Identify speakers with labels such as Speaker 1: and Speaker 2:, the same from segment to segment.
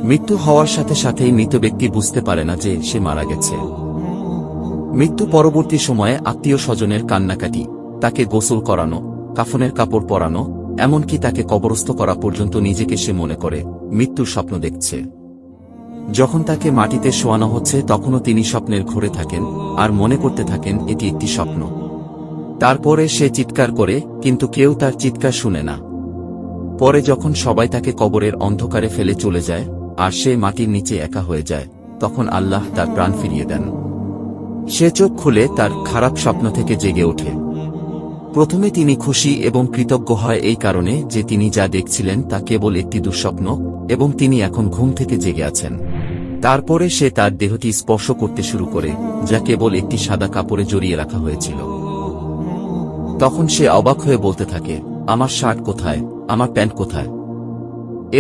Speaker 1: মৃত্যু হওয়ার সাথে সাথেই মৃত ব্যক্তি বুঝতে পারে না যে সে মারা গেছে। মৃত্যু পরবর্তী সময়ে আত্মীয় স্বজনের কান্নাকাটি, তাকে গোসল করানো, কাফনের কাপড় পরানো, এমনকি তাকে কবরস্থ করা পর্যন্ত নিজেকে সে মনে করে মৃত্যুর স্বপ্ন দেখছে। যখন তাকে মাটিতে শোয়ানো হচ্ছে তখনও তিনি স্বপ্নের ঘোরে থাকেন আর মনে করতে থাকেন এটি একটি স্বপ্ন। তারপরে সে চিৎকার করে, কিন্তু কেউ তার চিৎকার শুনে না। পরে যখন সবাই তাকে কবরের অন্ধকারে ফেলে চলে যায় আর সে মাটির নিচে একা হয়ে যায়, তখন আল্লাহ তার প্রাণ ফিরিয়ে দেন। সে চোখ খুলে তার খারাপ স্বপ্ন থেকে জেগে ওঠে। প্রথমে তিনি খুশি এবং কৃতজ্ঞ হয় এই কারণে যে তিনি যা দেখছিলেন তা কেবল একটি দুঃস্বপ্ন এবং তিনি এখন ঘুম থেকে জেগে আছেন। তারপরে সে তার দেহটি স্পর্শ করতে শুরু করে, যা কেবল একটি সাদা কাপড়ে জড়িয়ে রাখা হয়েছিল। তখন সে অবাক হয়ে বলতে থাকে, আমার শার্ট কোথায়, আমার প্যান্ট কোথায়?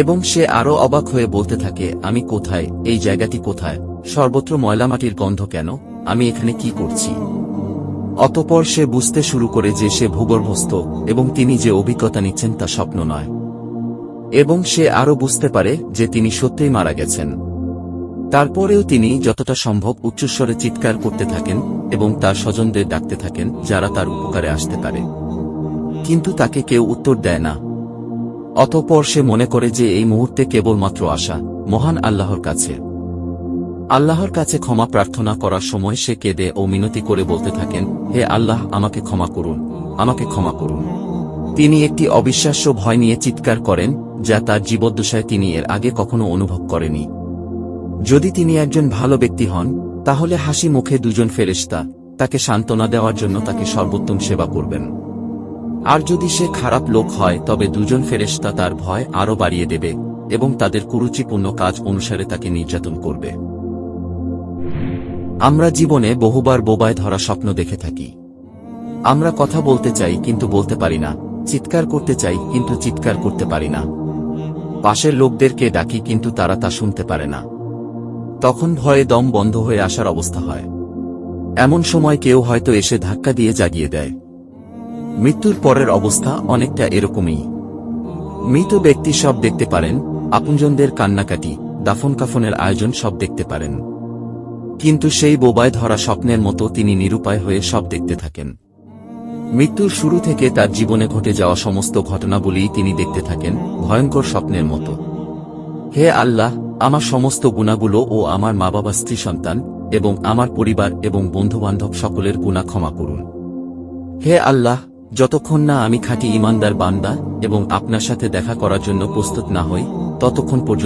Speaker 1: এবং সে আরও অবাক হয়ে বলতে থাকে, আমি কোথায়, এই জায়গাটি কোথায়, সর্বত্র ময়লামাটির গন্ধ কেন, আমি এখানে কি করছি? অতঃপর সে বুঝতে শুরু করে যে সে ভূগর্ভস্থ এবং তিনি যে অভিজ্ঞতা নিচ্ছেন তা স্বপ্ন নয়। এবং সে আরও বুঝতে পারে যে তিনি সত্যিই মারা গেছেন। তারপরেও তিনি যতটা সম্ভব উচ্চস্বরে চিৎকার করতে থাকেন এবং তার স্বজনদের ডাকতে থাকেন যারা তার উপকারে আসতে পারে, কিন্তু তাকে কেউ উত্তর দেয় না। অতঃপর সে মনে করে যে এই মুহূর্তে কেবলমাত্র আশা মহান আল্লাহর কাছে। আল্লাহর কাছে ক্ষমা প্রার্থনা করার সময় সে কেঁদে ও মিনতি করে বলতে থাকেন, হে আল্লাহ, আমাকে ক্ষমা করুন, আমাকে ক্ষমা করুন। তিনি একটি অবিশ্বাস্য ভয় নিয়ে চিৎকার করেন যা তার জীবদ্দশায় তিনি এর আগে কখনো অনুভব করেনি। যদি তিনি একজন ভালো ব্যক্তি হন তাহলে হাসি মুখে দুজন ফেরেশতা তাকে সান্ত্বনা দেওয়ার জন্য তাকে সর্বোত্তম সেবা করবেন। আর যদি সে খারাপ লোক হয় তবে দুজন ফেরেশতা তার ভয় আরও বাড়িয়ে দেবে এবং তাদের কুরুচিপূর্ণ কাজ অনুসারে তাকে নির্যাতন করবে। আমরা জীবনে বহুবার বোবায় ধরা স্বপ্ন দেখে থাকি। আমরা কথা বলতে চাই কিন্তু বলতে পারি না, চিৎকার করতে চাই কিন্তু চিৎকার করতে পারি না, পাশের লোকদেরকে ডাকি কিন্তু তারা তা শুনতে পারে না। তখন ভয়ে দম বন্ধ হয়ে আসার অবস্থা হয়। এমন সময় কেউ হয়তো এসে ধাক্কা দিয়ে জাগিয়ে দেয়। মৃত্যুর পরের অবস্থা অনেকটা এরকমই। মৃত ব্যক্তি সব দেখতে পারেন, আপনজনদের কান্নাকাটি, দাফন কাফনের আয়োজন সব দেখতে পারেন, কিন্তু সেই বোবায় ধরা স্বপ্নের মতো তিনি নিরুপায় হয়ে সব দেখতে থাকেন। মৃত্যুর শুরু থেকে তার জীবনে ঘটে যাওয়া সমস্ত ঘটনাবলীই তিনি দেখতে থাকেন ভয়ঙ্কর স্বপ্নের মতো। হে আল্লাহ, আমার সমস্ত গুনাহগুলো ও আমার মা বাবা, স্ত্রী, সন্তান এবং আমার পরিবার এবং বন্ধুবান্ধব সকলের গুনাহ ক্ষমা করুন। হে আল্লাহ, যতক্ষণ না আমি খাঁটি ঈমানদার বান্দা এবং আপনার সাথে দেখা করার জন্য প্রস্তুত না হই ততক্ষণ পর্যন্ত